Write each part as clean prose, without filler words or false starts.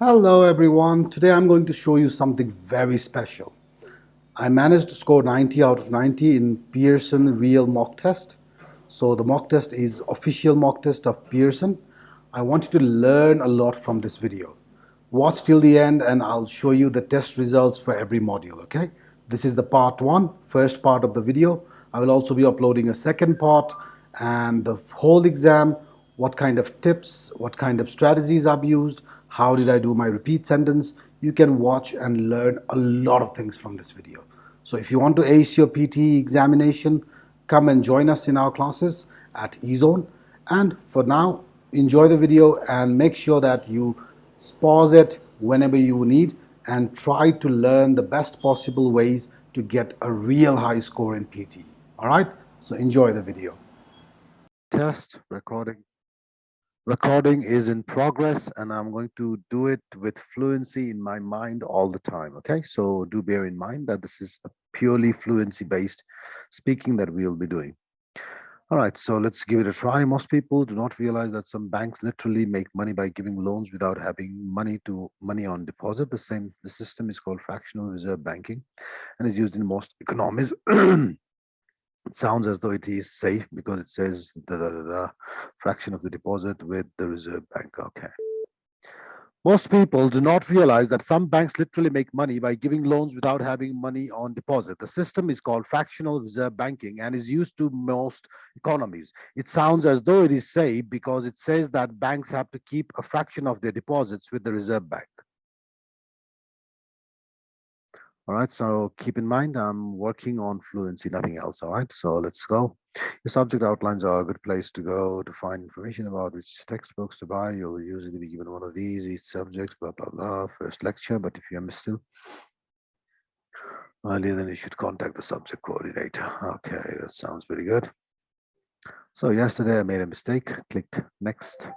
Hello everyone, today I'm going to show you something very special. I managed to score 90 out of 90 in Pearson real mock test. So the mock test is official mock test of Pearson. I want you to learn a lot from this video. Watch till the end and I'll show you the test results for every module, okay? This is the part one, first part of the video. I will also be uploading a second part and the whole exam, what kind of tips, what kind of strategies I've used, how did I do my repeat sentence. You can watch and learn a lot of things from this video. So if you want to ace your PTE examination, come and join us in our classes at eZone. And for now, enjoy the video and make sure that you pause it whenever you need and try to learn the best possible ways to get a real high score in PT. All right, so enjoy the video. Test recording. Recording is in progress and I'm going to do it with fluency in my mind all the time. Okay, so do bear in mind that this is a purely fluency based speaking that we'll be doing. All right, so let's give it a try. Most people do not realize that some banks literally make money by giving loans without having money on deposit. The system is called fractional reserve banking and is used in most economies. It sounds as though it is safe because it says the fraction of the deposit with the reserve bank. Okay. Most people do not realize that some banks literally make money by giving loans without having money on deposit. The system is called fractional reserve banking and is used to most economies. It sounds as though it is safe because it says that banks have to keep a fraction of their deposits with the reserve bank. All right, so keep in mind, I'm working on fluency, nothing else. All right, so let's go. Your subject outlines are a good place to go to find information about which textbooks to buy. You'll usually be given one of these, each subject, blah, blah, blah, first lecture. But if you are still earlier, then you should contact the subject coordinator. Okay, that sounds pretty good. So yesterday I made a mistake, clicked next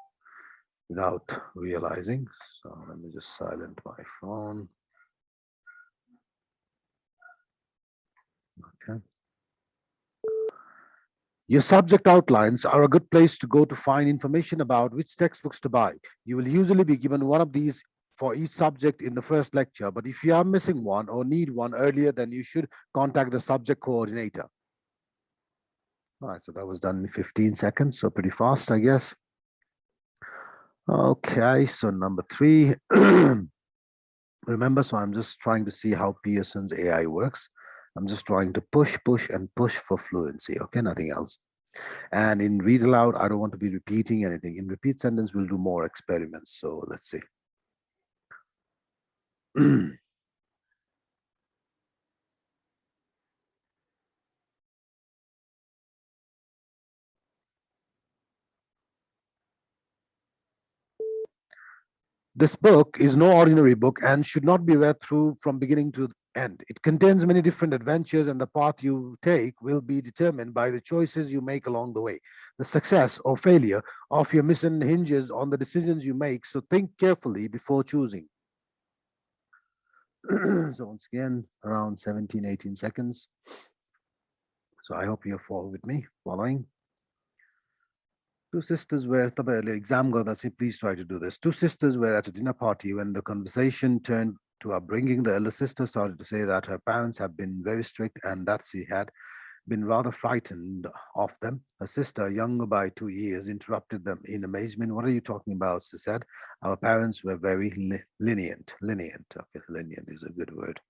without realizing. So let me just silent my phone. Okay. Your subject outlines are a good place to go to find information about which textbooks to buy. You will usually be given one of these for each subject in the first lecture, but if you are missing one or need one earlier, then you should contact the subject coordinator. All right, so that was done in 15 seconds, so pretty fast, I guess. Okay, so number 3. Remember, so I'm just trying to see how Pearson's AI works. I'm just trying to push, and push for fluency, okay, nothing else. And in read aloud, I don't want to be repeating anything. In repeat sentence, we'll do more experiments. So let's see. This book is no ordinary book and should not be read through from beginning to end. It contains many different adventures, and the path you take will be determined by the choices you make along the way. The success or failure of your mission hinges on the decisions you make, so think carefully before choosing. So once again, around 17, 18 seconds. So I hope you're following. Two sisters were exam please try to do this. Two sisters were at a dinner party when the conversation turned to upbringing. The elder sister started to say that her parents have been very strict and that she had been rather frightened of them. Her sister, younger by 2 years, interrupted them in amazement. What are you talking about? She said. Our parents were very lenient. Lenient. Okay, lenient is a good word.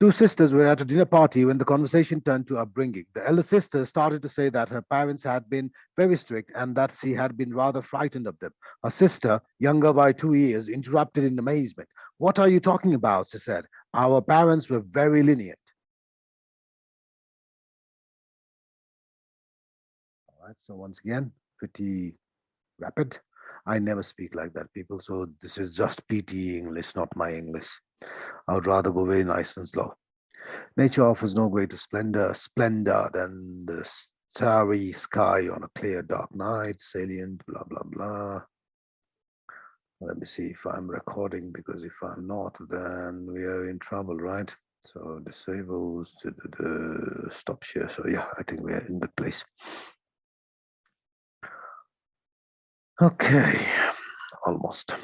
Two sisters were at a dinner party when the conversation turned to upbringing. The elder sister started to say that her parents had been very strict and that she had been rather frightened of them. Her sister, younger by 2 years, interrupted in amazement. What are you talking about? She said. Our parents were very lenient. All right, so once again, pretty rapid. I never speak like that, people. So this is just PTE English, not my English. I would rather go very nice and slow. Nature offers no greater splendor than the starry sky on a clear dark night, salient, blah, blah, blah. Let me see if I'm recording, because if I'm not, then we are in trouble, right? So disables, stop share. So yeah, I think we are in good place. Okay, almost.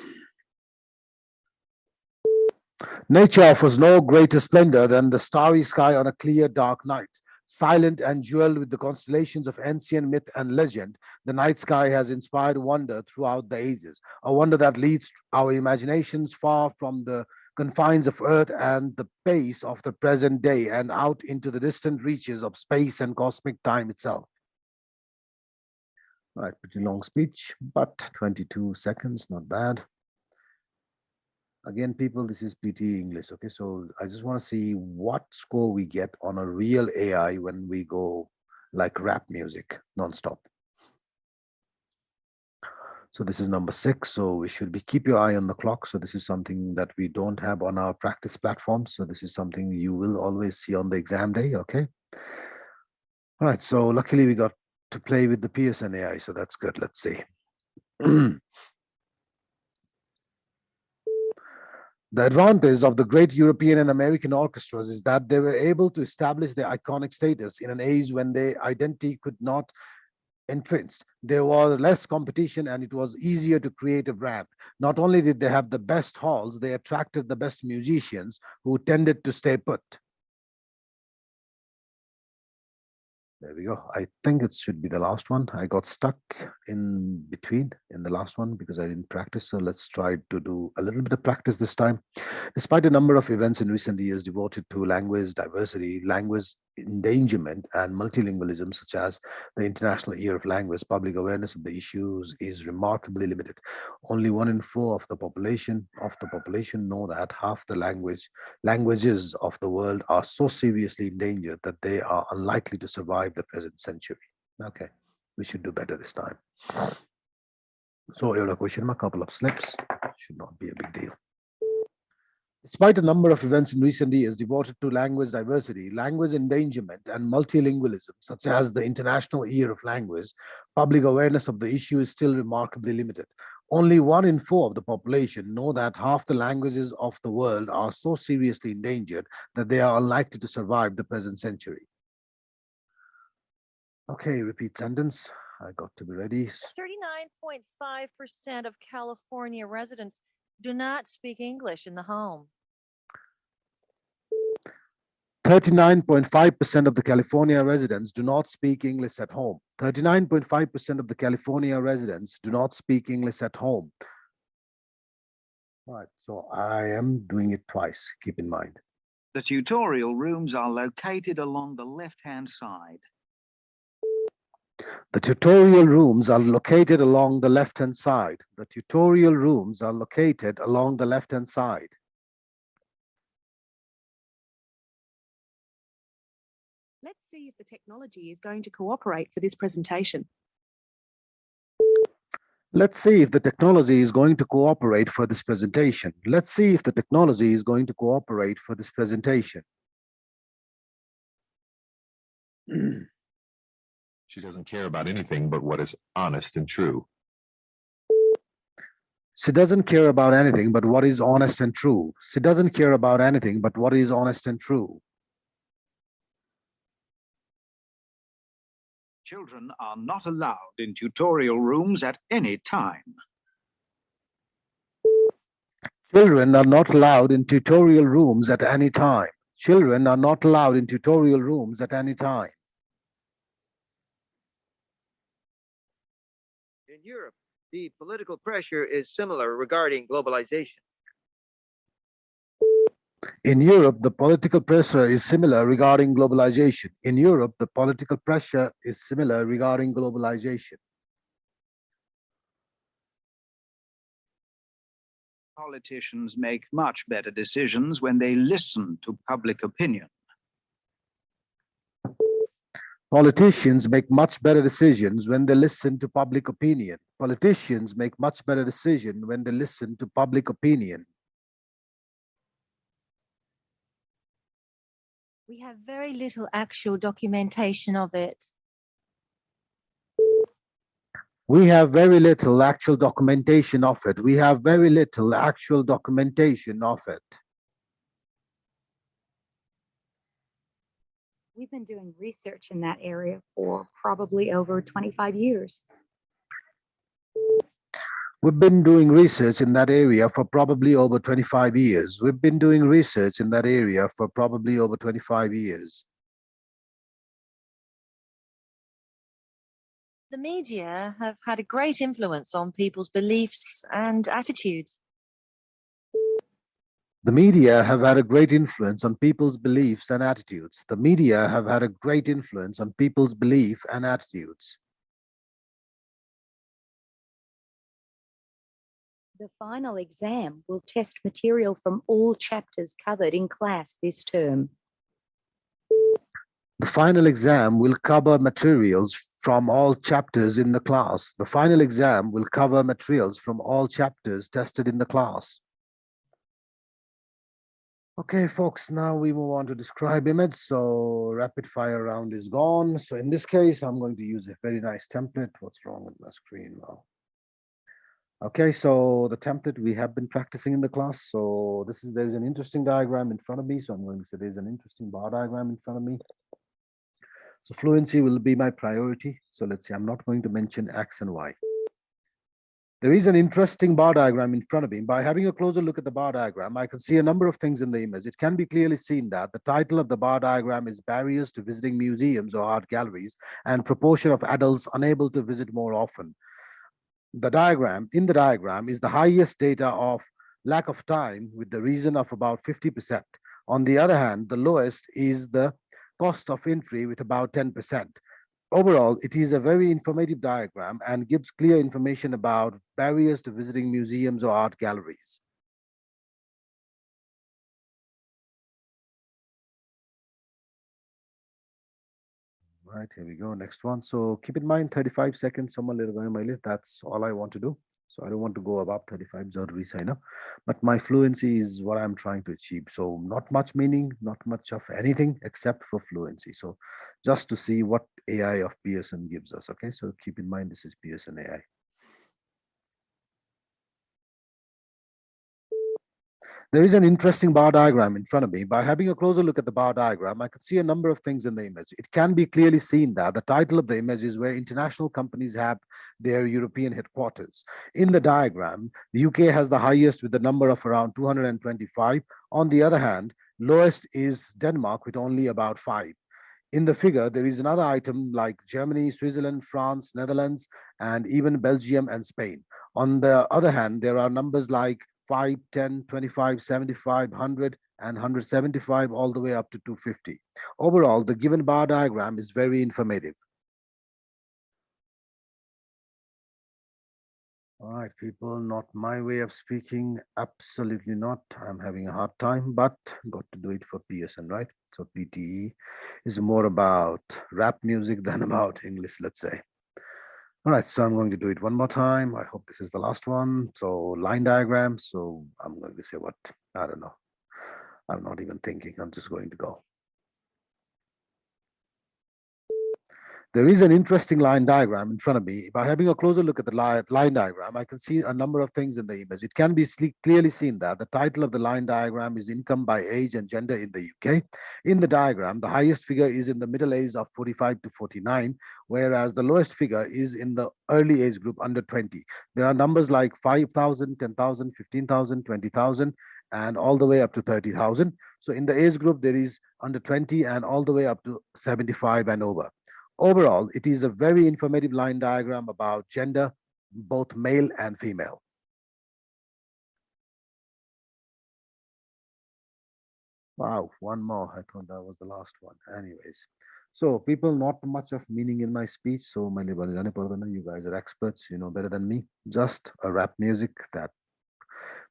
Nature offers no greater splendor than the starry sky on a clear, dark night. Silent and jeweled with the constellations of ancient myth and legend, the night sky has inspired wonder throughout the ages, a wonder that leads our imaginations far from the confines of Earth and the pace of the present day and out into the distant reaches of space and cosmic time itself. Right, pretty long speech, but 22 seconds, not bad. Again, people, this is PTE English. Okay, so I just want to see what score we get on a real AI when we go like rap music nonstop. So this is number 6. So we should be keep your eye on the clock. So this is something that we don't have on our practice platforms. So this is something you will always see on the exam day. Okay. All right. So luckily we got to play with the Pearson AI. So that's good. Let's see. The advantage of the great European and American orchestras is that they were able to establish their iconic status in an age when their identity could not entrenched. There was less competition and it was easier to create a brand. Not only did they have the best halls, they attracted the best musicians who tended to stay put. There we go. I think it should be the last one. I got stuck in between in the last one because I didn't practice. So let's try to do a little bit of practice this time. Despite a number of events in recent years devoted to language diversity, language endangerment, and multilingualism, such as the International Year of Language, public awareness of the issues is remarkably limited. Only 1 in 4 of the population know that half the languages of the world are so seriously endangered that they are unlikely to survive the present century. Okay, we should do better this time. So, a question mark, couple of slips, should not be a big deal. Despite a number of events in recent years devoted to language diversity, language endangerment, and multilingualism, such as the International Year of Language, public awareness of the issue is still remarkably limited. Only 1 in 4 of the population know that half the languages of the world are so seriously endangered that they are unlikely to survive the present century. Okay, repeat sentence. I got to be ready. 39.5% of California residents do not speak English in the home. 39.5% of the California residents do not speak English at home. 39.5% of the California residents do not speak English at home. All right, so I am doing it twice, keep in mind. The tutorial rooms are located along the left-hand side. The tutorial rooms are located along the left-hand side. The tutorial rooms are located along the left-hand side. Let's see if the technology is going to cooperate for this presentation. Let's see if the technology is going to cooperate for this presentation. Let's see if the technology is going to cooperate for this presentation. She doesn't care about anything but what is honest and true. She doesn't care about anything but what is honest and true. She doesn't care about anything but what is honest and true. Children are not allowed in tutorial rooms at any time. Children are not allowed in tutorial rooms at any time. Children are not allowed in tutorial rooms at any time. In Europe, the political pressure is similar regarding globalization. In Europe, the political pressure is similar regarding globalization. In Europe, the political pressure is similar regarding globalization. Politicians make much better decisions when they listen to public opinion. Politicians make much better decisions when they listen to public opinion. Politicians make much better decisions when they listen to public opinion. We have very little actual documentation of it. We have very little actual documentation of it. We have very little actual documentation of it. We've been doing research in that area for probably over 25 years. We've been doing research in that area for probably over 25 years. We've been doing research in that area for probably over 25 years. The media have had a great influence on people's beliefs and attitudes. The media have had a great influence on people's beliefs and attitudes. The media have had a great influence on people's belief and attitudes. The final exam will test material from all chapters covered in class this term. The final exam will cover materials from all chapters in the class. The final exam will cover materials from all chapters tested in the class. Okay, folks, now we move on to describe image. So rapid fire round is gone. So in this case, I'm going to use a very nice template. What's wrong with my screen now? Okay, so the template we have been practicing in the class. So there's an interesting diagram in front of me. So I'm going to say there's an interesting bar diagram in front of me. So fluency will be my priority. So let's see, I'm not going to mention X and Y. There is an interesting bar diagram in front of me. By having a closer look at the bar diagram, I can see a number of things in the image. It can be clearly seen that the title of the bar diagram is Barriers to Visiting Museums or Art Galleries and Proportion of Adults Unable to Visit More Often. In the diagram is the highest data of lack of time with the reason of about 50%. On the other hand, the lowest is the cost of entry with about 10%. Overall, it is a very informative diagram and gives clear information about barriers to visiting museums or art galleries. Right, here we go. Next one. So keep in mind 35 seconds. That's all I want to do. So I don't want to go above 35 but my fluency is what I'm trying to achieve. So not much meaning, not much of anything except for fluency. So just to see what AI of Pearson gives us. Okay, so keep in mind this is Pearson AI. There is an interesting bar diagram in front of me. By having a closer look at the bar diagram, I could see a number of things in the image. It can be clearly seen that the title of the image is where international companies have their European headquarters. In the diagram, the UK has the highest with the number of around 225. On the other hand, lowest is Denmark with only about 5. In the figure, there is another item like Germany, Switzerland, France, Netherlands, and even Belgium and Spain. On the other hand, there are numbers like 5, 10, 25, 75, 100, and 175, all the way up to 250. Overall, the given bar diagram is very informative. All right, people, not my way of speaking. Absolutely not. I'm having a hard time, but got to do it for Pearson, right? So PTE is more about rap music than about English, let's say. All right, so I'm going to do it one more time. I hope this is the last one. So line diagram. So I'm going to say what? I don't know. I'm not even thinking. I'm just going to go. There is an interesting line diagram in front of me. By having a closer look at the line diagram, I can see a number of things in the image. It can be clearly seen that the title of the line diagram is income by age and gender in the UK. In the diagram, the highest figure is in the middle age of 45 to 49, whereas the lowest figure is in the early age group under 20. There are numbers like 5,000, 10,000, 15,000, 20,000, and all the way up to 30,000. So in the age group, there is under 20 and all the way up to 75 and over. Overall, it is a very informative line diagram about gender, both male and female. Wow, one more. I thought that was the last one. Anyways, so people, not much of meaning in my speech. So you guys are experts, you know better than me. Just a rap music that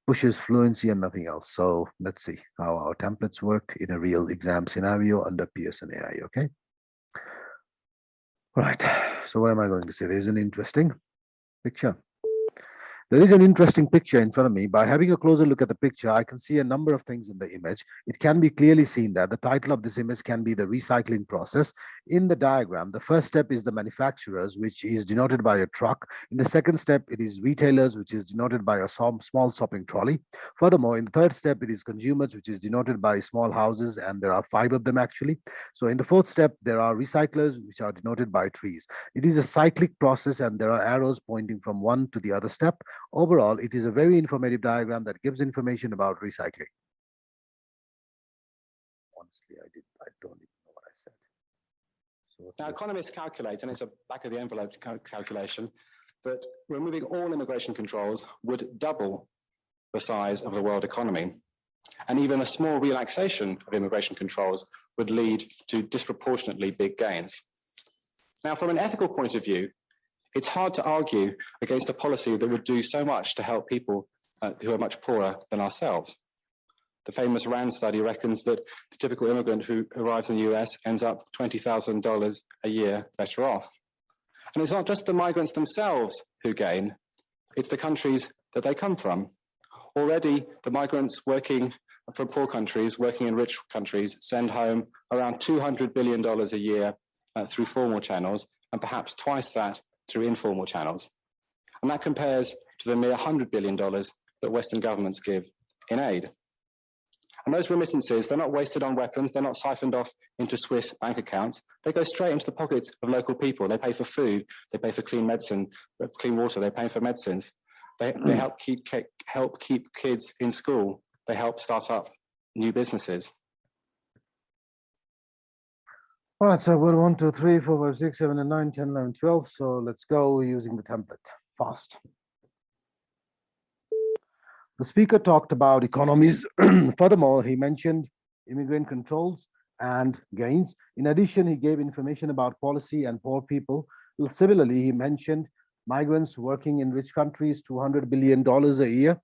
pushes fluency and nothing else. So let's see how our templates work in a real exam scenario under Pearson AI, okay? Right, so what am I going to say? There's an interesting picture. There is an interesting picture in front of me. By having a closer look at the picture, I can see a number of things in the image. It can be clearly seen that the title of this image can be the recycling process. In the diagram, the first step is the manufacturers, which is denoted by a truck. In the second step, it is retailers, which is denoted by a small shopping trolley. Furthermore, in the third step, it is consumers, which is denoted by small houses, and there are 5 of them actually. So in the fourth step, there are recyclers, which are denoted by trees. It is a cyclic process, and there are arrows pointing from one to the other step. Overall, it is a very informative diagram that gives information about recycling. Honestly, I don't even know what I said. So Now, economists calculate, and it's a back of the envelope calculation, that removing all immigration controls would double the size of the world economy. And even a small relaxation of immigration controls would lead to disproportionately big gains. Now, from an ethical point of view, it's hard to argue against a policy that would do so much to help people who are much poorer than ourselves. The famous RAND study reckons that the typical immigrant who arrives in the US ends up $20,000 a year better off. And it's not just the migrants themselves who gain, it's the countries that they come from. Already, the migrants working from poor countries, working in rich countries, send home around $200 billion a year through formal channels, and perhaps twice that through informal channels. And that compares to the mere $100 billion that Western governments give in aid. And those remittances, they're not wasted on weapons, they're not siphoned off into Swiss bank accounts, they go straight into the pockets of local people. They pay for food, they pay for clean medicine, clean water, they pay for medicines. They help keep kids in school, they help start up new businesses. All right, so we're 1, 2, 3, 4, 5, 6, 7, and 9, 10, 11, 12. So let's go using the template fast. The speaker talked about economies. Furthermore, he mentioned immigrant controls and gains. In addition, he gave information about policy and poor people. Similarly, he mentioned migrants working in rich countries, $200 billion a year.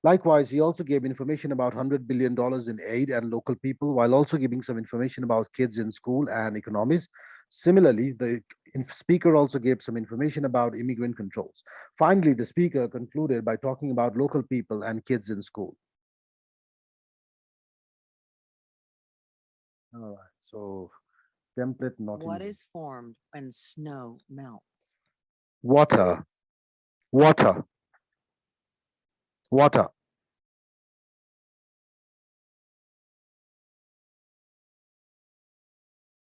Likewise, he also gave information about $100 billion in aid and local people, while also giving some information about kids in school and economies. Similarly, the speaker also gave some information about immigrant controls. Finally, the speaker concluded by talking about local people and kids in school. All right, so template not What in is formed when snow melts? water, water, water.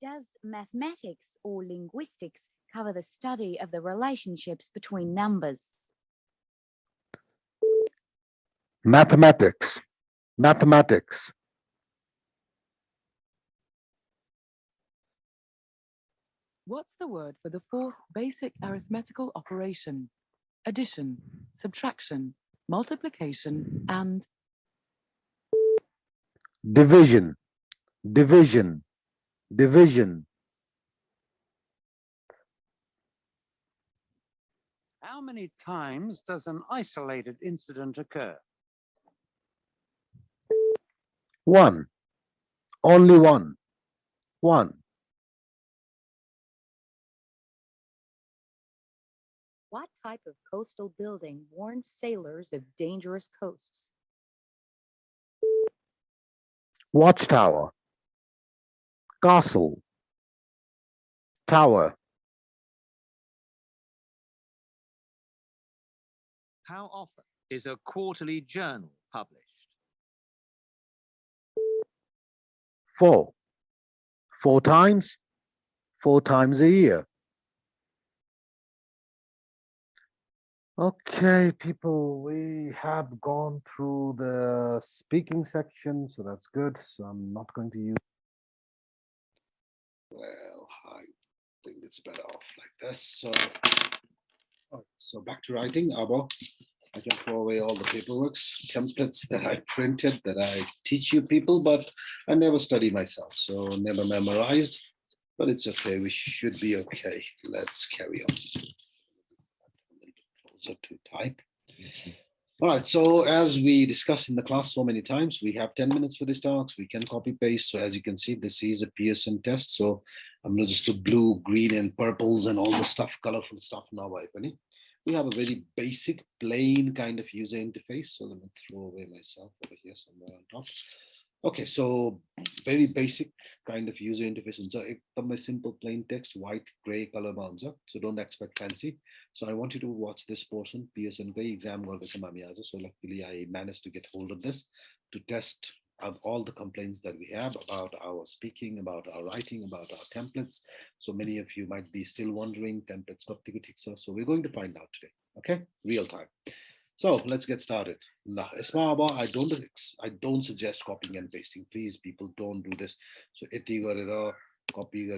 Does mathematics or linguistics cover the study of the relationships between numbers? Mathematics, mathematics. What's the word for the fourth basic arithmetical operation? Addition, subtraction, multiplication, and Division, division, division. How many times does an isolated incident occur? One, only one, one. What type of coastal building warns sailors of dangerous coasts? Watchtower, castle, tower. How often is a quarterly journal published? 4, 4 times, 4 times a year. Okay, people, we have gone through the speaking section, so that's good. So I'm not going to use. Well, I think it's better off like this. So, so back to writing. Abo, I can throw away all the paperwork, templates that I printed that I teach you people, but I never study myself, so never memorized. But it's okay. We should be okay. Let's carry on. To type. All right, so as we discussed in the class so many times, we have 10 minutes for this talks. We can copy paste. So as you can see, this is a Pearson test. So I'm not just the blue, green, and purples and all the stuff, colorful stuff now. We have a very basic, plain kind of user interface. So let me throw away myself over here somewhere on top. Okay, so very basic kind of user interface. And so my simple plain text, white, gray color bounds up. So don't expect fancy. So I want you to watch this portion, Pearson exam. So luckily I managed to get hold of this to test all the complaints that we have about our speaking, about our writing, about our templates. So many of you might be still wondering templates. So we're going to find out today. Okay, real time. So let's get started. Now, I don't suggest copying and pasting. Please, people, don't do this. So copy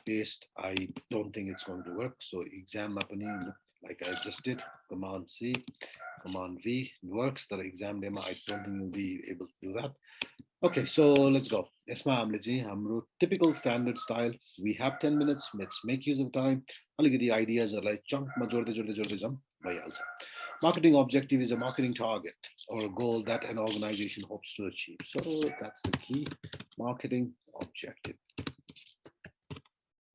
paste. I don't think it's going to work. So exam like I just did, Command C, Command V works. The exam demo, I don't think you'll be able to do that. Okay, so let's go. Typical standard style. We have 10 minutes. Let's make use of time. The ideas are like chunk. Marketing objective is a marketing target or a goal that an organization hopes to achieve. So that's the key. Marketing objective.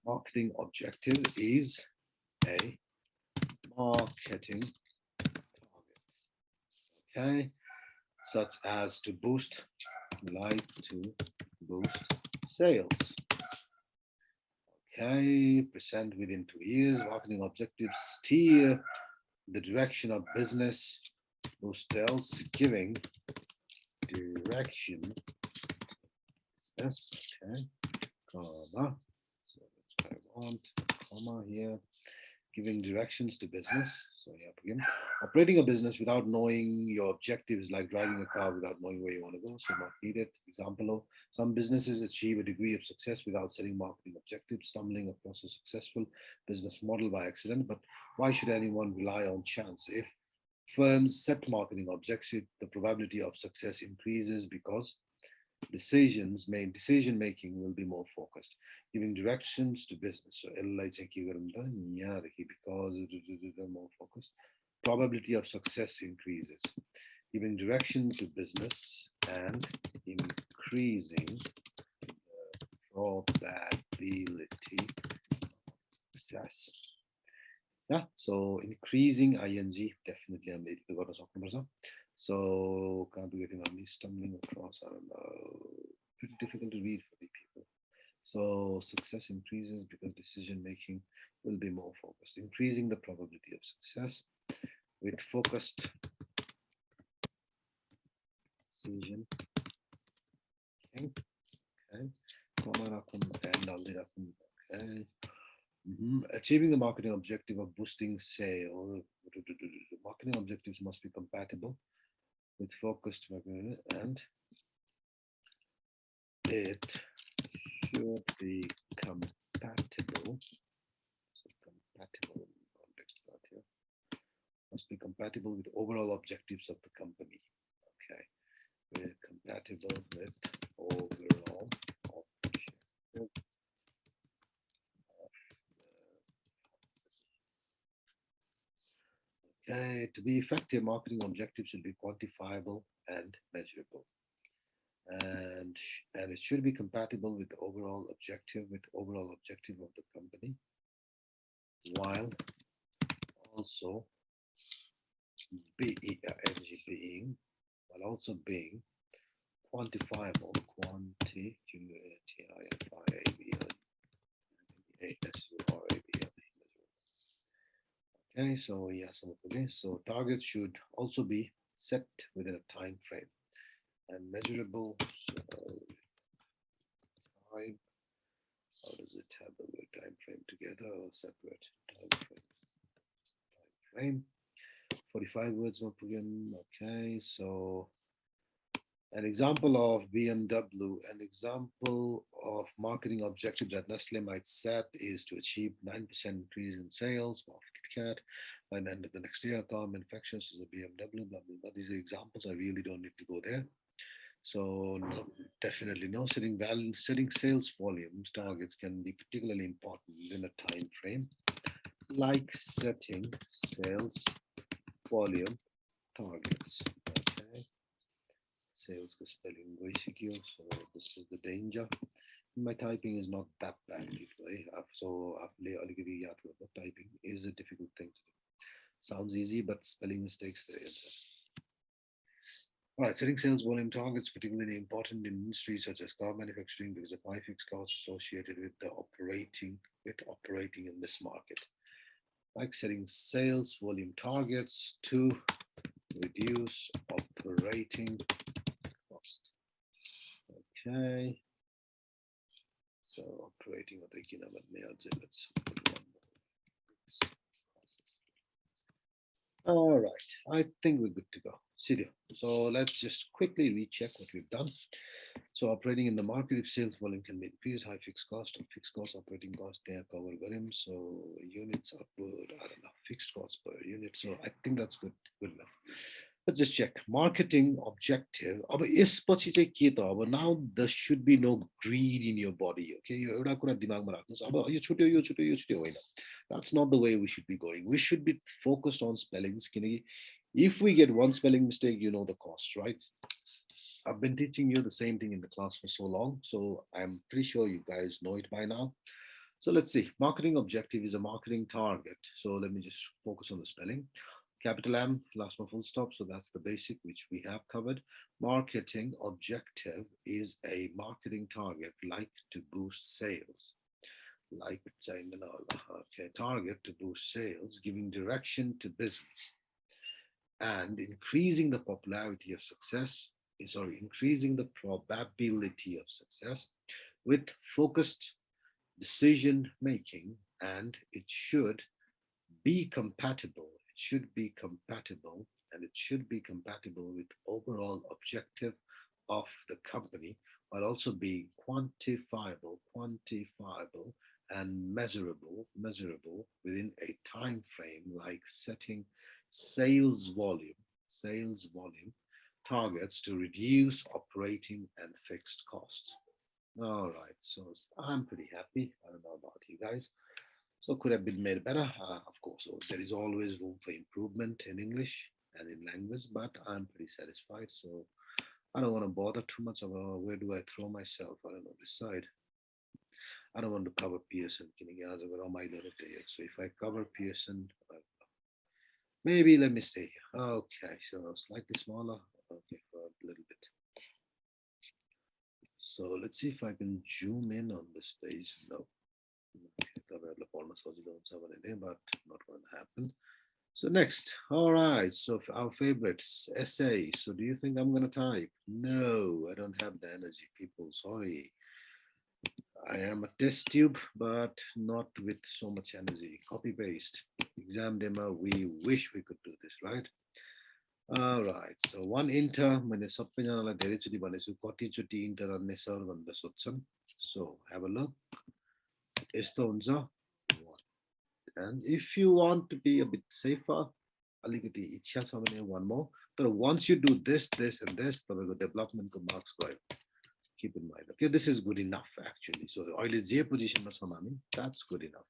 Marketing objective is a marketing target. Okay, such as to boost sales. Okay, present within 2 years. Marketing objectives steer the direction of business, boost sales, giving direction. Business. Okay, comma. So that's what I want. Comma here. Giving directions to business. So yeah, again, operating a business without knowing your objective is like driving a car without knowing where you want to go. So not needed. Example of some businesses achieve a degree of success without setting marketing objectives, stumbling across a successful business model by accident. But why should anyone rely on chance? If firms set marketing objectives, the probability of success increases because decision making will be more focused, giving directions to business. So because they're more focused, probability of success increases, giving direction to business and increasing the probability of success. Yeah, so increasing ing definitely I'm so can't do anything. I'm stumbling across. I don't know. Pretty difficult to read for the people. So success increases because decision making will be more focused, increasing the probability of success with focused decision. Okay. Okay. Achieving the marketing objective of boosting sales. Marketing objectives must be compatible with focused marketing, and it should be compatible. So compatible context part here. Must be compatible with overall objectives of the company. Okay, we're compatible with overall objective. Okay, to be effective, marketing objectives should be quantifiable and measurable. And it should be compatible with the overall objective of the company, while also being quantifiable, Okay, so yeah, so targets should also be set within a time frame and measurable. So time, how does it have the word time frame together or separate? Time frame. 45 words more program. Okay, so an example of BMW, an example of marketing objective that Nestle might set is to achieve 9% increase in sales of KitKat by the end of the next year. Car manufacturers is a BMW, blah, blah, blah. These are examples. I really don't need to go there. So no, definitely no. Setting sales volumes targets can be particularly important within a time frame, like setting sales volume targets. Okay, sales ko spelling so this is the danger. My typing is not that bad, so typing is a difficult thing to do. Sounds easy, but spelling mistakes there. All right, setting sales volume targets particularly important in industries such as car manufacturing because of high fixed costs associated with the operating in this market. Like setting sales volume targets to reduce operating cost. Okay. So operating let's put one more. All right, I think we're good to go. Sidio. So let's just quickly recheck what we've done. So operating in the market, if sales volume can be increased, high fixed cost or fixed cost operating cost, they are covered by him. So units output, I don't know, fixed cost per unit. So I think that's good enough. Let's just check. Marketing objective. अब यसपछि चाहिँ के त अब now there should be no greed in your body. Okay, यो एउटा कुरा दिमागमा राख्नुहोस्. अब यो छुट्यो यो छुट्यो यो छुट्यो होइन. That's not the way we should be going. We should be focused on spellings. किनकि if we get one spelling mistake, you know the cost, right? I've been teaching you the same thing in the class for so long, so I'm pretty sure you guys know it by now. So let's see. Marketing objective is a marketing target. So let me just focus on the spelling. Capital M, last one full stop. So that's the basic, which we have covered. Marketing objective is a marketing target, like to boost sales. Like okay, target to boost sales, giving direction to business, and increasing the popularity of success. Sorry, increasing the probability of success with focused decision making, and it should be compatible. It should be compatible, and it should be compatible with overall objective of the company, while also being quantifiable and measurable within a time frame, like setting sales volume targets to reduce operating and fixed costs. All right, so I'm pretty happy. I don't know about you guys. So could have been made better, of course. So there is always room for improvement in English and in language, but I'm pretty satisfied. So I don't want to bother too much about where do I throw myself. I don't know, this side. I don't want to cover Pearson. So if I cover Pearson, maybe let me stay here. Okay, so slightly smaller. Okay, for a little bit. So let's see if I can zoom in on this page. No. Okay, but not going to happen. So next, all right, so our favorites, essay. So do you think I'm going to type? No, I don't have the energy, people, sorry. I am a test tube, but not with so much energy. Copy paste, exam demo, we wish we could do this, right? All right, so one inter, मैले सबैजनालाई धेरैचोटि भनेछु कतिचोटि inter गर्ने sir भनेर सोध्छन्. So have a look. यस्तो हुन्छ. And if you want to be a bit safer, अलिकति इच्छा छ भने one more. So once you do this, this, and this, तपाईँको development को marks गयो. Keep in mind. Okay, this is good enough actually. So अहिले जे पोजिसनमा छौँ हामी, that's good enough.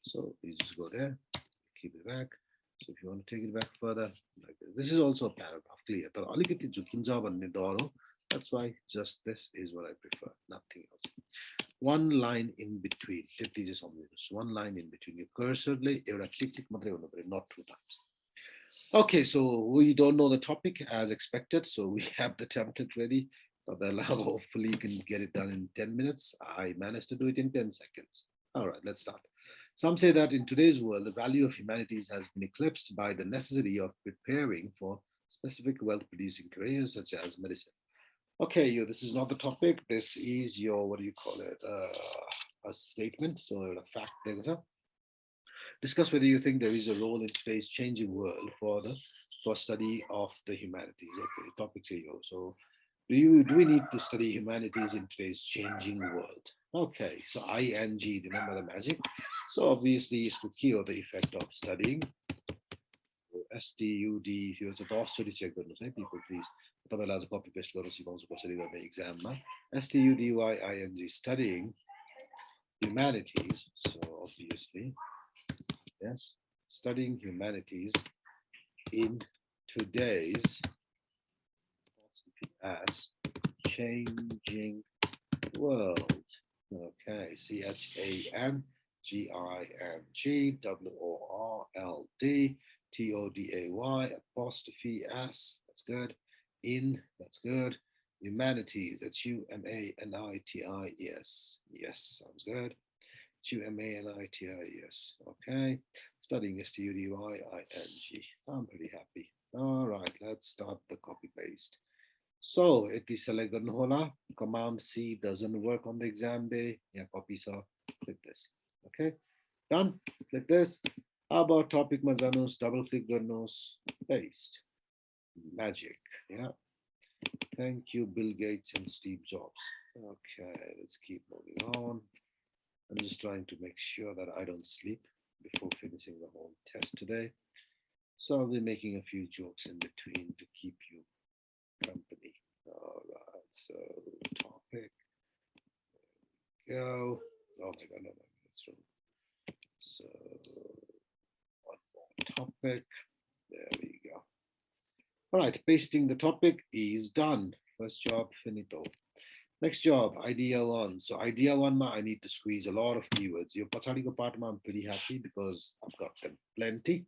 So you just go there, keep it back. So if you want to take it back further, like this is also a paragraph, clear. तर अलिकति झुकिन्छ भन्ने डर हो. That's why just this is what I prefer, nothing else. One line in between. One line in between. Your cursor not two times. Okay, so we don't know the topic as expected, so we have the template ready. Hopefully you can get it done in 10 minutes. I managed to do it in 10 seconds. All right, let's start. Some say that in today's world, the value of humanities has been eclipsed by the necessity of preparing for specific wealth-producing careers such as medicine. Okay, this is not the topic. This is your, what do you call it? A statement. So a fact there. Discuss whether you think there is a role in today's changing world for study of the humanities. Okay, topic here. So do we need to study humanities in today's changing world? Okay, so ING, remember the magic. So obviously it's to cure the effect of studying. STUD, here's a boss study check, people please. Copy paste exam. STUDYING, studying humanities. So obviously, yes, studying humanities in today's as changing world. Okay, CHANGING WORLD TODAY S, that's good. In, that's good. Humanities, that's UMANITIES. Yes, sounds good. UMANITIES. Okay. Studying STUDYING. I'm pretty happy. All right, let's start the copy paste. So it is select Command C doesn't work on the exam day. Yeah, copy so click this. Okay, done. Click this. अब टपिकमा जानुहोस्, double click गर्नुहोस्, paste, magic. Yeah. Thank you, Bill Gates and Steve Jobs. Okay, let's keep moving on. I'm just trying to make sure that I don't sleep before finishing the whole test today. So I'll be making a few jokes in between to keep you company. All right, so topic. Go. Oh my God, no, that's wrong. So one more topic. There we go. All right, pasting the topic is done. First job, finito. Next job, idea one. So idea one, I need to squeeze a lot of keywords. Your pachadiko part, I'm pretty happy because I've got them plenty.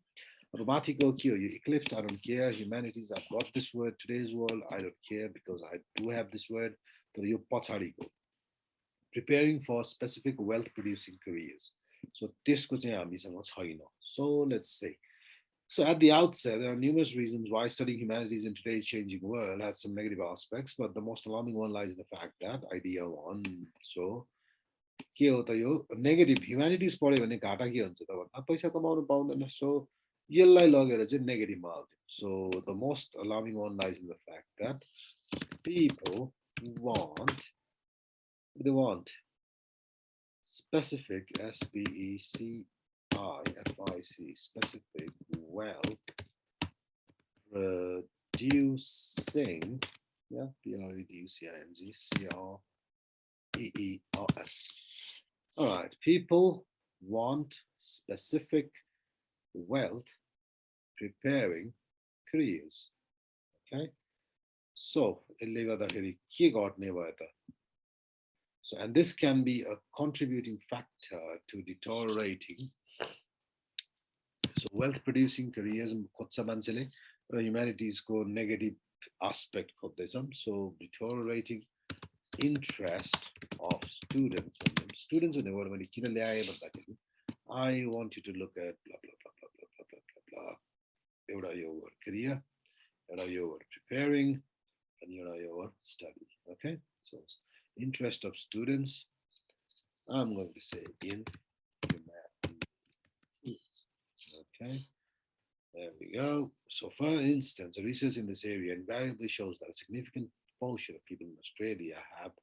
Mathiko, Eclipse, I don't care. Humanities, I've got this word. Today's world, I don't care because I do have this word. So your pachadiko. Preparing for specific wealth producing careers. So this So let's say. So at the outset, there are numerous reasons why studying humanities in today's changing world has some negative aspects, but the most alarming one lies in the fact that idea one. So negative humanities पढ्यो भने घाटा के हुन्छ त भन्दा पैसा कमाउनु पाउँदैन. So यसलाई लगेर चाहिँ negative मा हाल्दियो. So the most alarming one lies in the fact that people want, they want specific SPECIFIC specific wealth producing, yeah, PREDUCING All right, people want specific wealth preparing careers. Okay, so so, and this can be a contributing factor to deteriorating. So wealth producing careers in humanities go negative aspect of this. So deteriorating interest of students. Students I want you to look at blah blah blah blah blah blah blah blah blah. Your career, your preparing, and your study. Okay, so interest of students. I'm going to say in humanities. Okay, there we go. So for instance, research in this area invariably shows that a significant portion of people in Australia have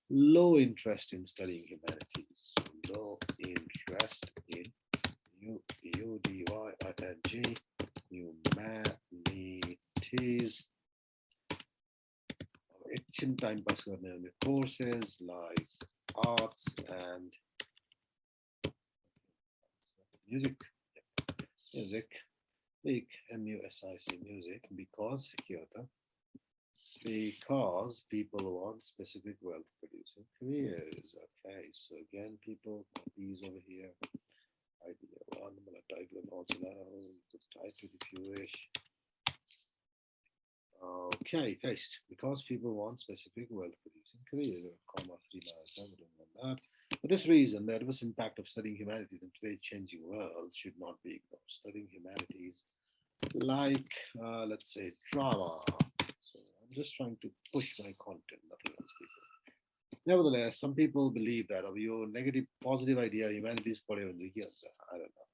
low interest in studying humanities. Low interest in UDYING, humanities. Action time pass courses like arts and music. Music, big MUSIC music, because because people want specific wealth producing careers. Okay, so again, people, copies over here. Idea one, I'm gonna type them also now. Just type it if you wish. Okay, paste. Because people want specific wealth producing careers, comma 3 lines. I don't want that. For this reason, the adverse impact of studying humanities in today's changing world should not be ignored. Studying humanities, like let's say drama. So I'm just trying to push my content, nothing else, people. Nevertheless, some people believe that of your negative, positive idea, humanities, I don't know,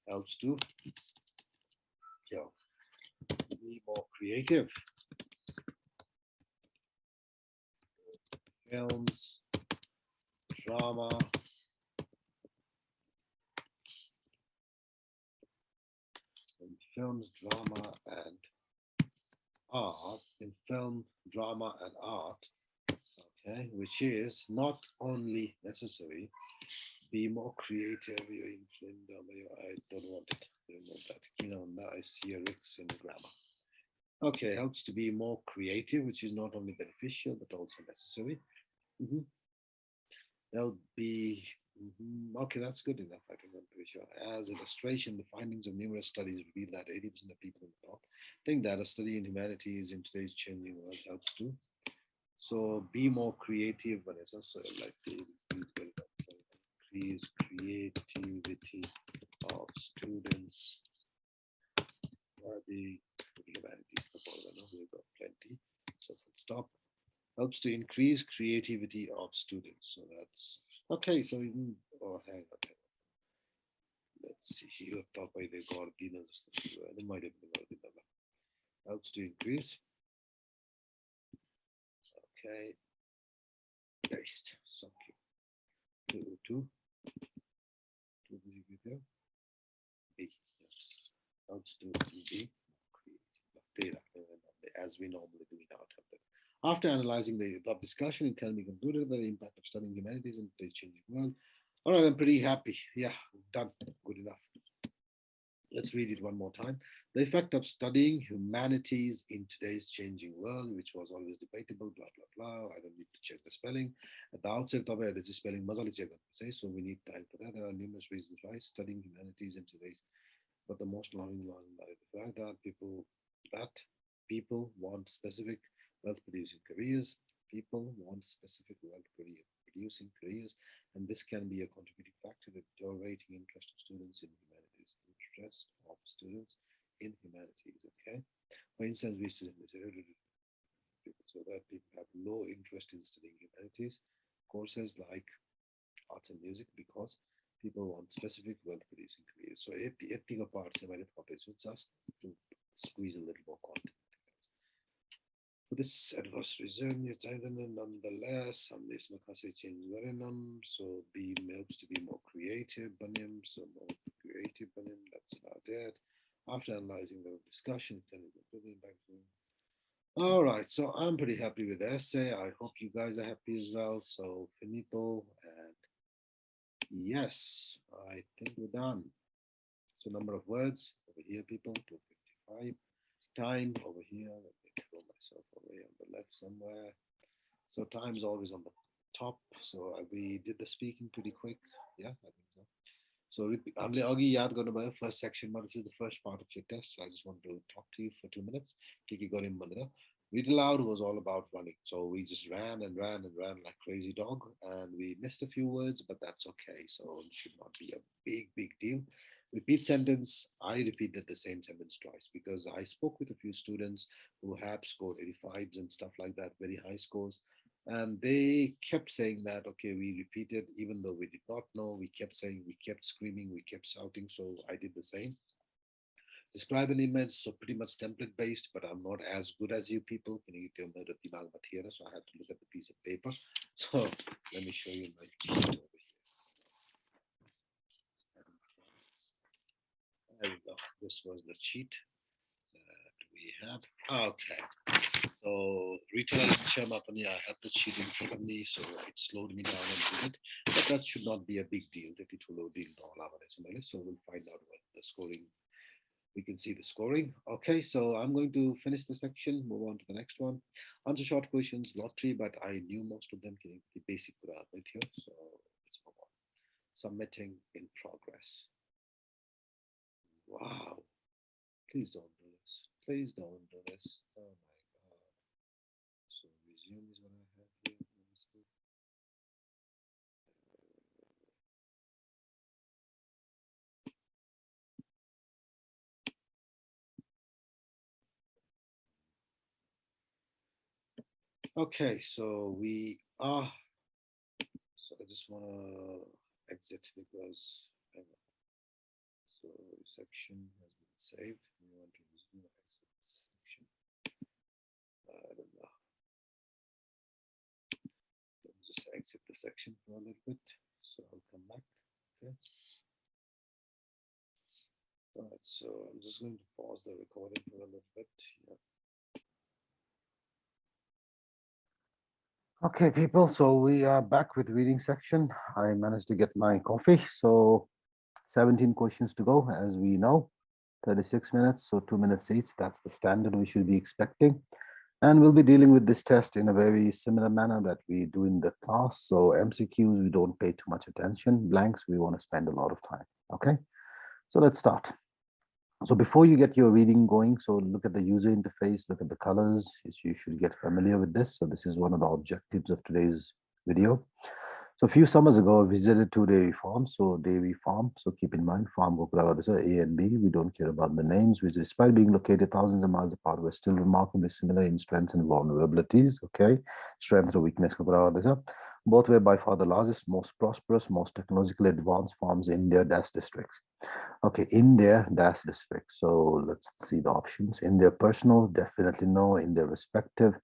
helps to be more creative. Films, drama, films, drama, and art. In film, drama, and art, okay, which is not only necessary, be more creative. I don't want it. I don't want that. Nice lyrics in grammar. Okay, helps to be more creative, which is not only beneficial but also necessary. There'll be okay, that's good enough. I think I'm pretty sure. As illustration, the findings of numerous studies reveal that 80% of people in the North think that a study in humanities in today's changing world helps to. So be more creative, Vanessa. So like the increase creativity of students. The humanities, we've got plenty. So stop. Helps to increase creativity of students. So that's okay. So hang on. Let's see here. तपाईँले गर्दिन जस्तो सुरु भयो, मैले पनि गर्दिन ल. Helps to increase. Okay. Paste. Thank you. 2. Helps to be data as we normally do in our template. After analyzing the above discussion, it can be concluded that the impact of studying humanities in today's changing world. All right, I'm pretty happy. Yeah, done. Good enough. Let's read it one more time. The effect of studying humanities in today's changing world, which was always debatable, blah, blah, blah. I don't need to check the spelling. At the outset, the spelling, so we need time for that. There are numerous reasons why studying humanities in today's, but the most alarming one is the fact that people want specific wealth-producing careers. People want specific wealth-producing careers, and this can be a contributing factor to the deteriorating interest of students in humanities. Interest of students in humanities. Okay, for instance, we see so that people have low interest in studying humanities courses like arts and music because people want specific wealth-producing careers. So at the ethical parts, just to squeeze a little more content. For this adverse reason, it's either nonetheless, some this change so be helps to be more creative, so more creative, that's about it. After analyzing the discussion, all right, so I'm pretty happy with the essay. I hope you guys are happy as well. So finito, and yes, I think we're done. So number of words over here, people, 255. Time over here. Let me throw myself over here on the left somewhere. So time is always on the top. So we did the speaking pretty quick. Yeah, I think so. So first section, this is the first part of your test. So I just want to talk to you for 2 minutes. Read aloud was all about running. So we just ran and ran and ran like crazy dog, and we missed a few words, but that's okay. So it should not be a big deal. Repeat sentence. I repeated the same sentence twice because I spoke with a few students who have scored 85s and stuff like that, very high scores. And they kept saying that, okay, we repeated, even though we did not know, we kept saying, we kept screaming, we kept shouting. So I did the same. Describe an image, so pretty much template based, but I'm not as good as you people. So I had to look at the piece of paper. So let me show you my sheet over here. There we go. This was the sheet that we had. Okay. So retail Sharmapani, I had the sheet in front of me, so it slowed me down a bit. But that should not be a big deal. So we'll find out what the scoring. We can see the scoring. Okay, so I'm going to finish the section, move on to the next one. Answer short questions, lottery, but I knew most of them, the basic with here. So let's move on. Submitting in progress. Wow. Please don't do this. Please don't do this. Oh my God. So resume is what I have here. Okay, so we are. So I just want to exit because so section has been saved. We want to resume exit section. I don't know. Let me just exit the section for a little bit. So I'll come back. Okay. All right, so I'm just going to pause the recording for a little bit. Yeah. Okay, people, so we are back with reading section. I managed to get my coffee. So 17 questions to go, as we know, 36 minutes, so 2 minutes each. That's the standard we should be expecting. And we'll be dealing with this test in a very similar manner that we do in the class. So MCQs, we don't pay too much attention. Blanks, we want to spend a lot of time. Okay, so let's start. So before you get your reading going, so look at the user interface, look at the colors. You should get familiar with this. So this is one of the objectives of today's video. So a few summers ago, I visited 2 dairy farms. So dairy farm, so keep in mind, farm A and B. We don't care about the names, which despite being located thousands of miles apart, we're still remarkably similar in strengths and vulnerabilities. Okay, strength or weakness. Both were by far the largest, most prosperous, most technologically advanced farms in their dash districts. Okay, in their dash districts. So let's see the options. In their personal, definitely no. In their respective,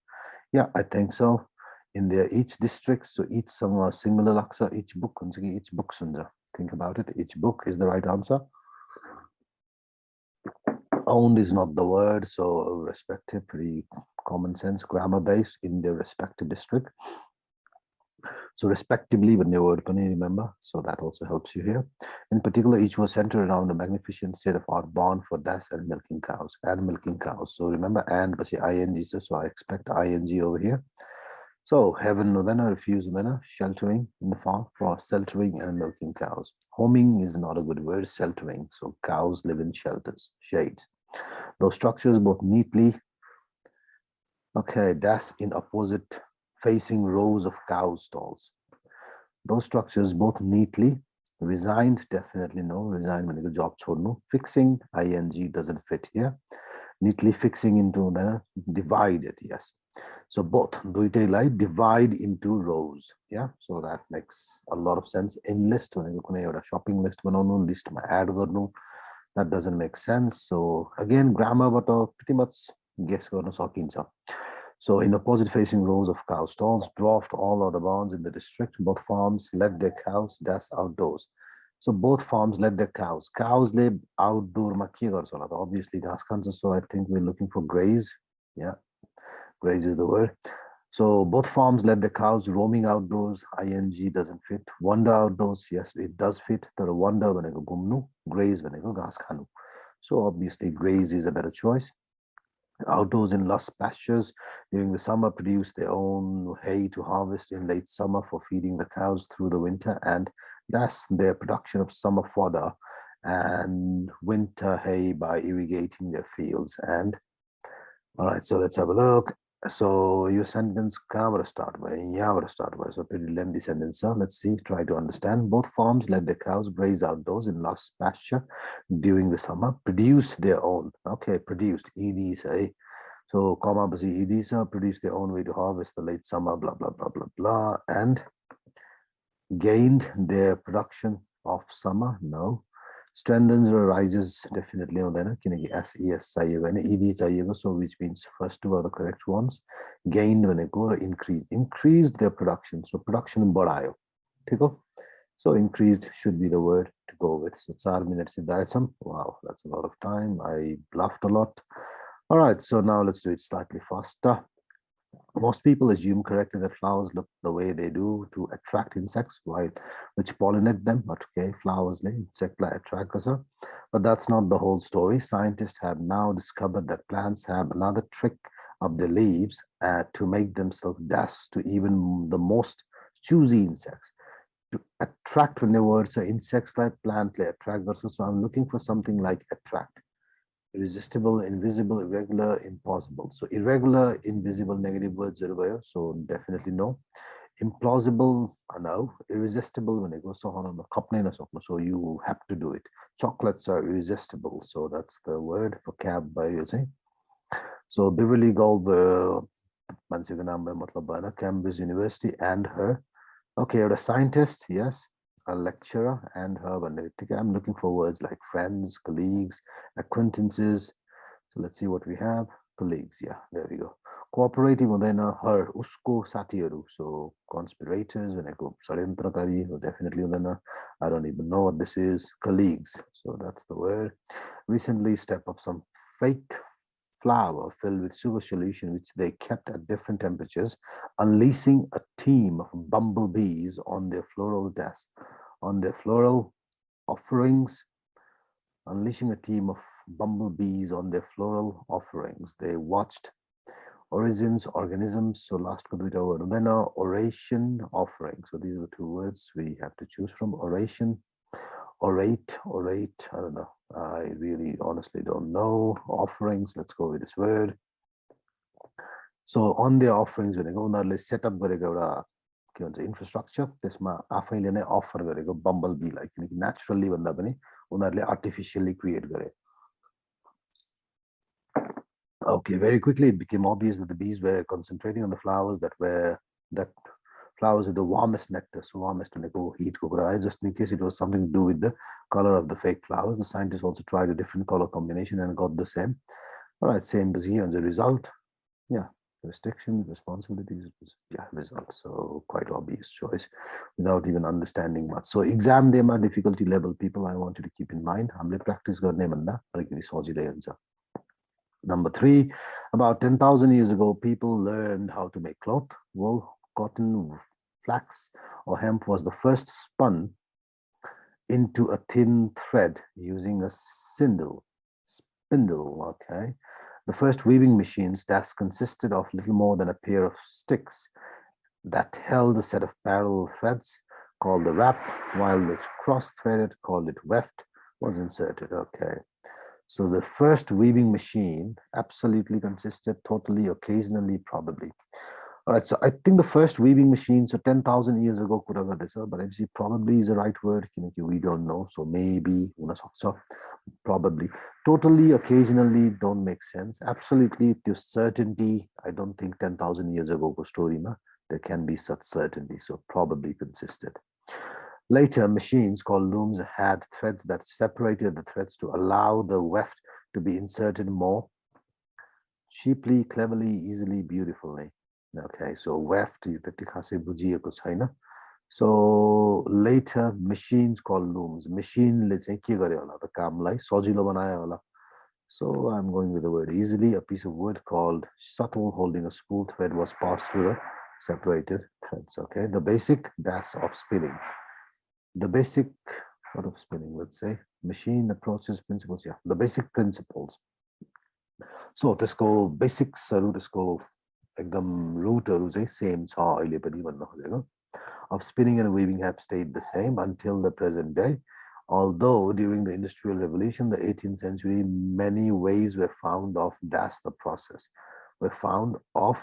yeah, I think so. In their each district, so each some singular laksa, each book, each book sunda. Think about it. Each book is the right answer. Owned is not the word, so respective, pretty common sense, grammar based in their respective district. So respectively, when the word remember, so that also helps you here. In particular, each was centered around a magnificent state of art barn for dash and milking cows. So remember, and but ing, so I expect ing over here. So heaven no then refuse then sheltering in the farm for sheltering and milking cows. Homing is not a good word, sheltering. So cows live in shelters, shades. Those structures both neatly, okay, dash in opposite facing rows of cow stalls. Those structures both neatly, resigned, definitely no, resigned when you job no. Fixing, ing doesn't fit here. Neatly fixing into the divided, yes. So both duite like divide into rows, yeah. So that makes a lot of sense. In list when you shopping list bananu list add garnu, that doesn't make sense. So again, grammar but pretty much guess garnu sakincha. So in opposite facing rows of cow stalls, dwarfed all other barns in the district. Both farms let their cows dash outdoors. So both farms let their cows. Cows live outdoor. Obviously, ghas khancha. So I think we're looking for graze. Yeah, graze is the word. So both farms let the cows roaming outdoors. Ing doesn't fit. Wander outdoors. Yes, it does fit. The wander when I go gumnu, graze when I go ghas khanu. So obviously, graze is a better choice. Outdoors in lush pastures during the summer produce their own hay to harvest in late summer for feeding the cows through the winter, and that's their production of summer fodder and winter hay by irrigating their fields. And all right, so let's have a look. So your sentence start by so pretty lengthy sentence. So let's see, try to understand. Both farms let their cows graze outdoors in lush pasture during the summer, produce their own. Okay, produced ed say. So comma eds produce their own way to harvest the late summer, blah blah blah blah blah, and gained their production of summer. No. Strengthens or rises, definitely on that. So which means first two are the correct ones. Gained when I go increased their production. So production badayo. So increased should be the word to go with. So 4 minutes. Wow, that's a lot of time. I bluffed a lot. All right, so now let's do it slightly faster. Most people assume correctly that flowers look the way they do to attract insects, which pollinate them. But okay, flowers insect attract us, but that's not the whole story. Scientists have now discovered that plants have another trick up their leaves to make themselves dash to even the most choosy insects. To attract, when the word so insects like plant attract. So I'm looking for something like attract. Irresistible, invisible, irregular, impossible. So irregular, invisible, negative words are so definitely no. Implausible, no. Irresistible when it goes so on the so you have to do it. Chocolates are irresistible, so that's the word for cab by using. So Beverly Gold, Cambridge University, and her. Okay, you're a scientist, yes. A lecturer and her. I'm looking for words like friends, colleagues, acquaintances. So let's see what we have. Colleagues, yeah, there we go. Cooperative, then her, usko satiyaru. So conspirators, when I go sadentrakari, definitely then I don't even know what this is. Colleagues, so that's the word. Recently step up some fake flour filled with sugar solution, which they kept at different temperatures, unleashing a team of bumblebees on their floral desk, on their floral offerings, unleashing a team of bumblebees on their floral offerings. They watched origins, organisms. So last word, then oration, offering. So these are the two words we have to choose from. Oration, orate, I don't know. I really honestly don't know. Offerings, let's go with this word. So on their offerings, when I go, let's set up infrastructure. This ma offer bumblebee like naturally artificially create. Okay, very quickly it became obvious that the bees were concentrating on the flowers that flowers with the warmest nectar. So warmest heat just in case it was something to do with the color of the fake flowers. The scientists also tried a different color combination and got the same. All right, same as here. The result, yeah, restrictions, responsibilities, yeah, results. So quite obvious choice without even understanding much. So exam day ma difficulty level, people, I want you to keep in mind. हामीले practice गर्ने भन्दा अलिकति सजिलै हुन्छ. Number 3, about 10,000 years ago, people learned how to make cloth. Wool, cotton, flax, or hemp was the first spun into a thin thread using a spindle. Okay. The first weaving machines that consisted of little more than a pair of sticks that held a set of parallel threads called the wrap, while the cross-threaded, called it weft, was inserted. Okay. So the first weaving machine absolutely consisted, totally, occasionally, probably. All right, so I think the first weaving machine, so 10,000 years ago, could have this, but actually probably is the right word. We don't know, so maybe, probably. Totally, occasionally, don't make sense. Absolutely, to certainty, I don't think 10,000 years ago story, there can be such certainty, so probably consisted. Later, machines called looms had threads that separated the threads to allow the weft to be inserted more cheaply, cleverly, easily, beautifully. Okay, so weft, so later, machines called looms. Machine, let's say, the kamlai, sojilo banaya wala. So I'm going with the word easily. A piece of wood called shuttle holding a spool thread was passed through the separated threads. Okay, the basic dash of spinning. The basic, what of spinning, let's say, machine approaches, principles, yeah, the basic principles. So त्यसको basicsहरु त्यसको एकदम rootहरु चाहिँ same छ अहिले पनि भन्न खोजेको. Of spinning and weaving have stayed the same until the present day. Although during the Industrial Revolution, the 18th century, many ways were found of dash the process, were found of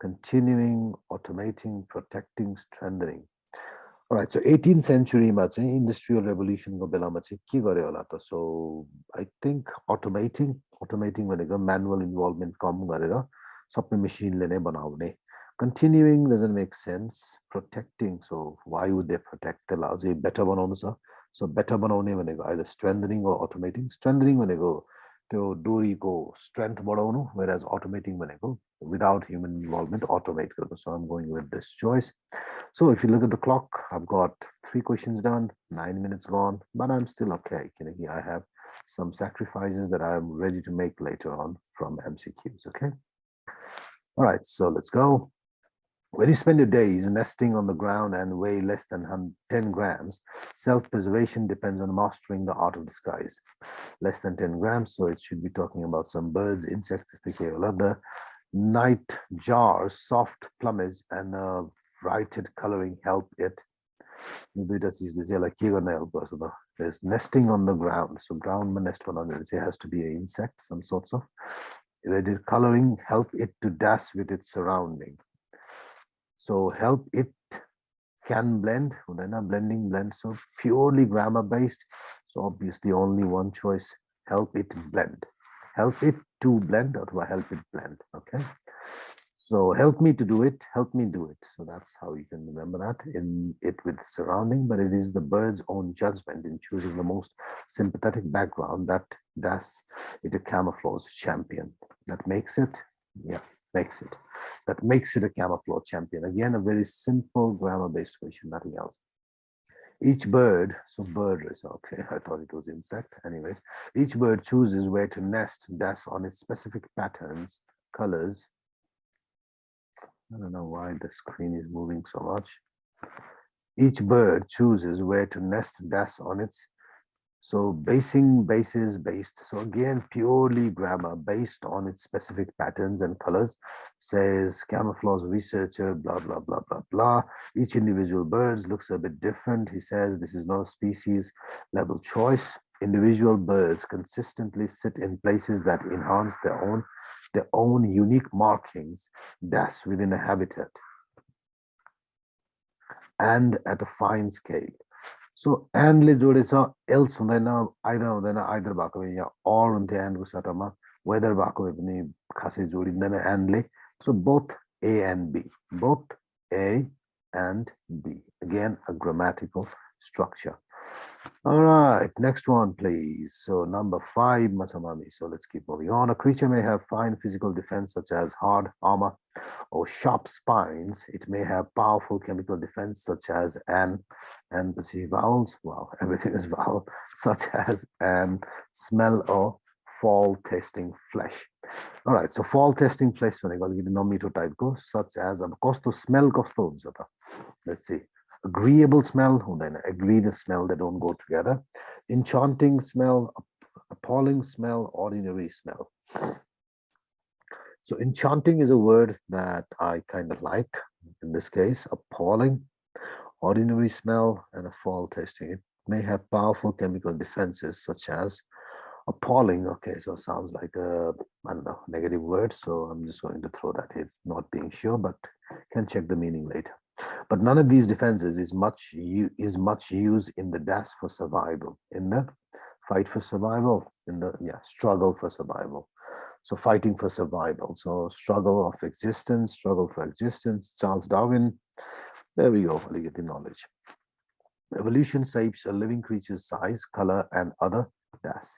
continuing, automating, protecting, strengthening. All right, so 18th century industrial revolution ko bela ma ke gare hola ta. So I think automating bhaneko manual involvement kam garera sabai machine le nai banaउने. Continuing doesn't make sense. Protecting, so why would they protect the laws? Better banaunu cha. So better banaउने bhaneko either strengthening or automating. Strengthening bhaneko त्यो डोरीको strength बढाउनु, whereas automating भनेको without human involvement automate गर्नु. So I'm going with this choice. So if you look at the clock, I've got 3 questions done, 9 minutes gone, but I'm still okay. I have some sacrifices that I'm ready to make later on from MCQs. Okay. All right, so let's go. When you spend your days nesting on the ground and weigh less than 10 grams, self-preservation depends on mastering the art of disguise. Less than 10 grams, so it should be talking about some birds, insects, the night jars, soft plumage, and brighted coloring help it. There's nesting on the ground. So ground nest it has to be an insect, some sorts of. Coloring help it to dash with its surrounding. So help it can blend, blending, blend. So purely grammar based. So obviously only one choice, help it blend. Help it to blend or help it blend. Okay. So help me to do it, help me do it. So that's how you can remember that in it with surrounding, but it is the bird's own judgment in choosing the most sympathetic background that does it a camouflage champion. That makes it, yeah, makes it. That makes it a camouflage champion. Again, a very simple grammar-based question, nothing else. Each bird, so bird is okay, I thought it was insect. Anyways, each bird chooses where to nest, dash on its specific patterns, colors. I don't know why the screen is moving so much. Each bird chooses where to nest, dash on its. So basis, based. So again, purely grammar based on its specific patterns and colors. Says camouflage researcher, blah, blah, blah, blah, blah. Each individual bird looks a bit different. He says this is not a species level choice. Individual birds consistently sit in places that enhance their own unique markings, that's within a habitat and at a fine scale. So and le जोडेछ else हुँदैन either भएको भए या or हुन्थ्यो and को सट्टामा whether भएको भए पनि खासै जोडिँदैन and ले. So both A and B, both A and be. Again, a grammatical structure. All right, next one, please. So number 5, Masamami. So let's keep moving on. A creature may have fine physical defense such as hard armor or sharp spines. It may have powerful chemical defense such as and vowels. Wow, everything is vowel, such as and smell or fall testing flesh. All right, so fall testing flesh when I got the nominator type go such as a costo smell costo. Let's see. Agreeable smell, then agreed smell, they don't go together. Enchanting smell, appalling smell, ordinary smell. So enchanting is a word that I kind of like in this case. Appalling, ordinary smell, and a fall tasting. It may have powerful chemical defenses such as appalling. Okay, so it sounds like a, I don't know, negative word. So I'm just going to throw that in, not being sure, but can check the meaning later. But none of these defenses is much used in the dash for survival, in the fight for survival, in the struggle for survival. So fighting for survival. So struggle of existence, struggle for existence. Charles Darwin. There we go. You get the knowledge. Evolution shapes a living creature's size, color, and other dash.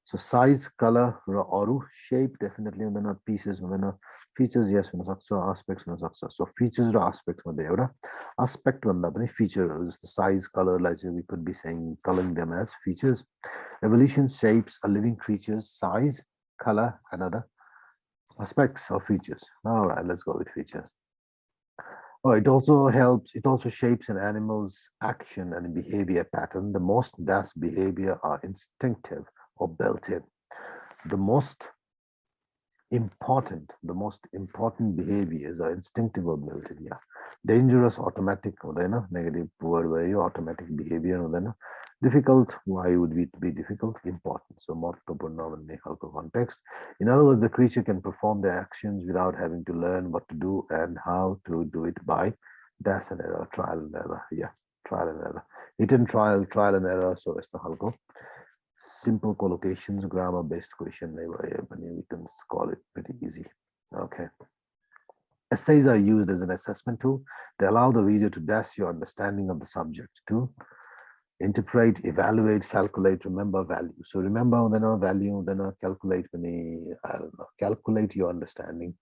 So size, color, or shape definitely on the pieces, on the features, yes, aspects, so features or aspects, aspect feature is the size, color, like we could be saying, calling them as features. Evolution shapes a living creature's size, color, and other aspects or features. All right, let's go with features. Oh, it also shapes an animal's action and behavior pattern. The most dash behavior are instinctive or built in. The most important behaviors are instinctive or built in. Dangerous, automatic, negative word where you automatic behavior, difficult, why would it be difficult? Important. So context. In other words, the creature can perform their actions without having to learn what to do and how to do it by dash and error, trial and error. Trial and error. Hit and trial and error. So it's the halko. Simple collocations, grammar based question, we can call it pretty easy. Okay. Essays are used as an assessment tool. They allow the reader to dash your understanding of the subject, to interpret, evaluate, calculate, remember value. So remember then value, then calculate calculate your understanding.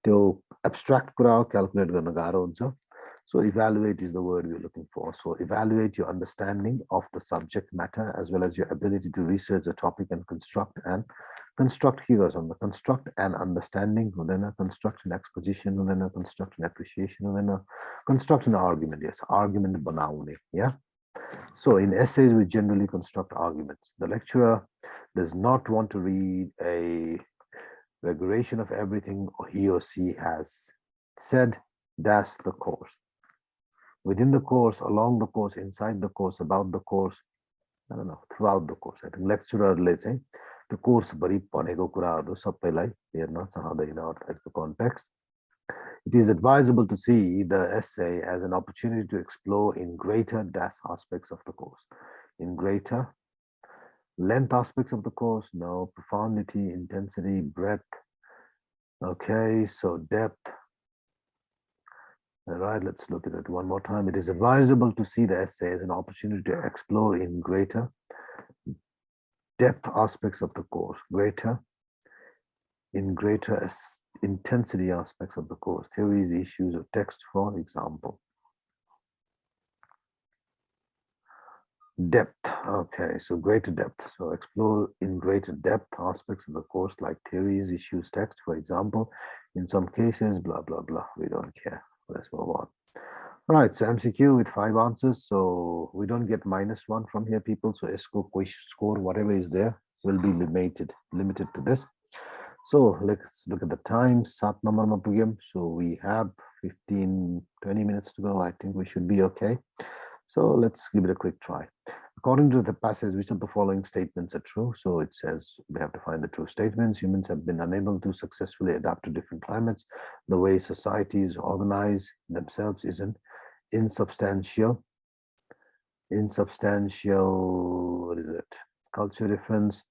To abstract calculate garo. So evaluate is the word we're looking for. So evaluate your understanding of the subject matter as well as your ability to research a topic and construct keywords on the construct and understanding, then a construct an exposition, then a construct an appreciation, then a construct an argument. Yes, argument banaune. Yeah. So in essays, we generally construct arguments. The lecturer does not want to read a regulation of everything he or she has said, dash the course. Within the course, along the course, inside the course, about the course, I don't know, throughout the course. I think lecturer, let's say, the course bari panego kuraharu sabai herna chahaदैन अर्थको context. It is advisable to see the essay as an opportunity to explore in greater dash aspects of the course. In greater length aspects of the course, no, profundity, intensity, breadth. Okay, so depth. All right, let's look at it one more time. It is advisable to see the essay as an opportunity to explore in greater depth aspects of the course, in greater intensity aspects of the course, theories, issues, or text, for example. Depth, okay, so greater depth. So explore in greater depth aspects of the course like theories, issues, text, for example. In some cases, blah, blah, blah. We don't care. Let's move on. All right, so MCQ with 5 answers. So we don't get -1 from here, people. So score, whatever is there, will be limited to this. So let's look at the time. 7 number mapugim. So we have 15-20 minutes to go. I think we should be okay. So let's give it a quick try. According to the passage, which of the following statements are true? So it says we have to find the true statements. Humans have been unable to successfully adapt to different climates. The way societies organize themselves is an insubstantial, what is it? Culture difference.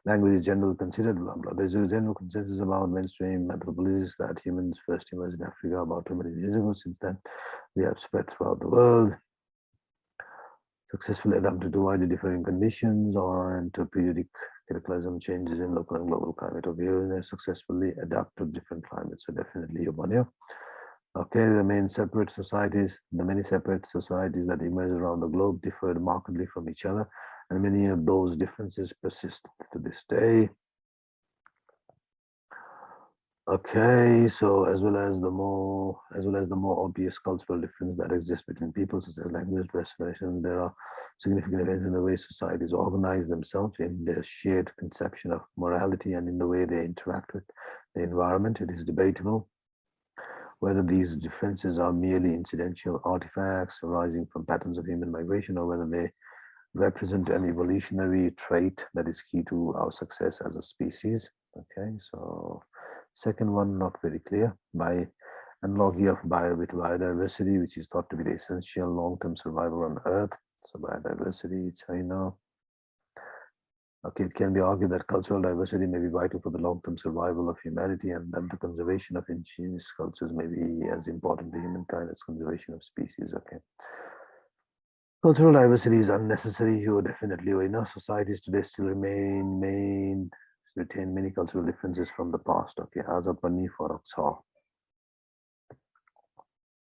Language is generally considered, blah, blah. There's a general consensus about mainstream anthropologists that humans first emerged in Africa about 2 million years ago. Since then, we have spread throughout the world, successfully adapted to widely differing conditions and to periodic cataclysm changes in local and global climate. Okay, we have successfully adapted to different climates. So definitely one here. Okay, the many separate societies that emerged around the globe differed markedly from each other, and many of those differences persist to this day. Okay, so as well as the more obvious cultural difference that exists between people, such as language, dress, fashion, there are significant events in the way societies organize themselves, in their shared conception of morality, and in the way they interact with the environment. It is debatable whether these differences are merely incidental artifacts arising from patterns of human migration, or whether they represent an evolutionary trait that is key to our success as a species. Okay, so second one, not very clear. By analogy of with biodiversity, which is thought to be the essential long-term survival on Earth. So biodiversity, China. Okay, it can be argued that cultural diversity may be vital for the long-term survival of humanity, and that the conservation of indigenous cultures may be as important to humankind as conservation of species. Okay. Cultural diversity is unnecessary. You definitely, societies today still retain many cultural differences from the past. Okay, as a pani for Aksa.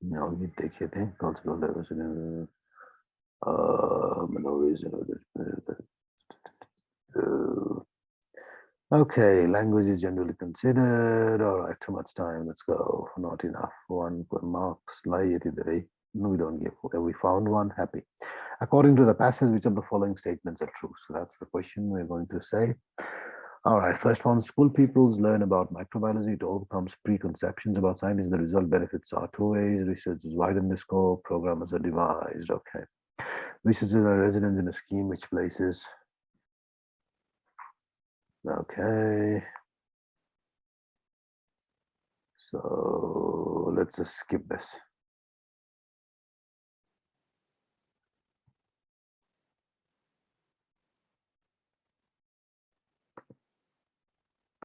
Now we take here cultural diversity. Okay, language is generally considered. All right, too much time. Let's go. Not enough. 1 marks. No, we don't give. We found one. Happy. According to the passage, which of the following statements are true? So that's the question we're going to say. All right, first one, school pupils learn about microbiology. It overcomes preconceptions about science. The result benefits are 2 ways. Researchers widen the scope. Programmers are devised. Okay. Researchers are residents in a scheme which places. Okay. So let's just skip this.